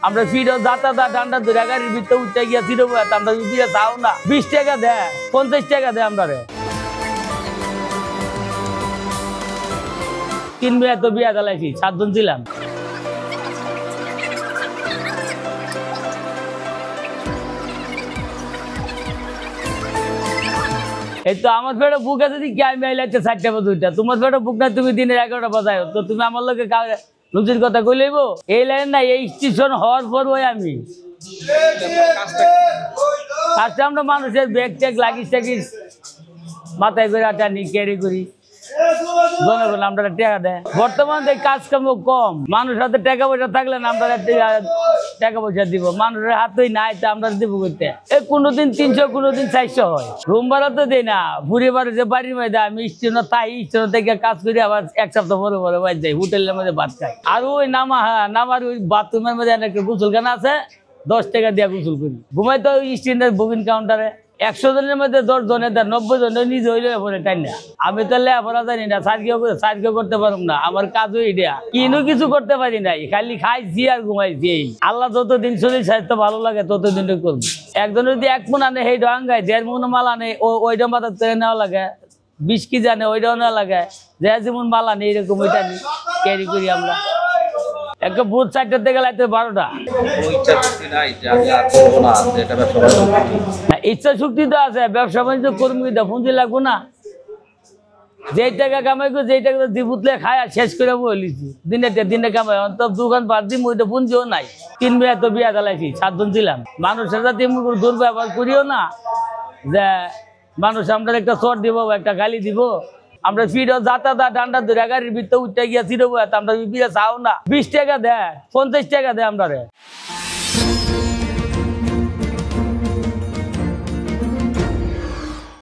আমরা ফিরো যাতা ডান্ডা ধরে গাড়ির ভিতরে উঠতে গিয়া ফিরো আমরা ফিরে চাও না 20 টাকা দেয় 50 টাকা দেয় আমরা রে 3 মেয়ে তো বিয়া দিলাইছি 7 জন ছিলাম এই তো আমার পেটে বুক আছে কি আমি আইলাইতে 4টা বাজে উঠা তোমার পেটে বুক না তুমি দিনের 11টা বাজায় তো তুমি আমার লোকে লুচির কথা কই লইব এই লাইন না এই স্টেশন হওয়ার পর ওই আমি কাজটা আমরা মানুষের ব্যাগ ট্যাগ লাগিস টাকিস মাথায় করে টানি ক্যারি করি জনগণ আমরা টাকা দেয় বর্তমানে কাজ কাম কম মানুষ হাতে টাকা পয়সা থাকলে না আমরা টাকা পয়সা দিব মানুষের হাতেই নাই তো আমরা দিব করতে এই কোনোদিন 300 কোনোদিন 400 হয় রুম ভাড়া তো দেয় না পরিবারে যে বাড়ির মধ্যে আমি স্টেশন তাই স্টেশন থেকে কাজ করি আবার 1 সপ্তাহ পরে পরে বাড়ি যাই হোটেলের মধ্যে ভাত খাই আর ওই নামার ওই বাথরুমের মধ্যে একটা গোসলখানা আছে 10 টাকা দিয়ে গোসল করি ঘুমাই তো ওই স্টেশনের বুকিং কাউন্টারে 100 জনের মধ্যে 10 জনের 90 জনের নিজে হইলে পরে টাইম না আমি তো লেখাপড়া জানি না সার্কেও করতে পারব না আমার কাজও এটা কিনো কিছু করতে পারি নাই খালি খাইছি আর ঘুমাইছি আল্লাহ যতদিন শরীর স্বাস্থ্য ভালো লাগে ততদিন করবো একজন যদি 1 মণ আনে সেই ডাঙ্গায় 1.5 মণ মাল আনে ওইটা মাথা তেরে নেওয়া লাগে 20 কেজি আনে ওইটাও নেওয়া লাগে যে যেমন মাল আনে এরকম ওইটা নিই ক্যারি করি আমরা একটা বুথ 4টা থেকে লাইতে 12টা ইচ্ছা শক্তি তো আছে ব্যবসা বাণিজ্য কর্মী পুঁজি লাগবো না যেই টাকা কামাই করে যেই টাকা দিবুতলে খায় আর শেষ করে বলিছি দিনে কামাই অন্ত দোকান পার দিম ওইটা পুঁজিও নাই 3 মেয়ে তো বিয়া দিলাইছি 7 জন ছিলাম মানুষের সাথে দুর্ব্যবহার করিও না যে মানুষ আমরা একটা চট দিব একটা গালি দিব আমরা ফিরো যাতা ডান্ডা ধরে গাড়ির ভিতরে উঠতে গিয়া ফিরো আমরা ফিরে চাও না 20 টাকা দেয় 50 টাকা দেয় আমরা রে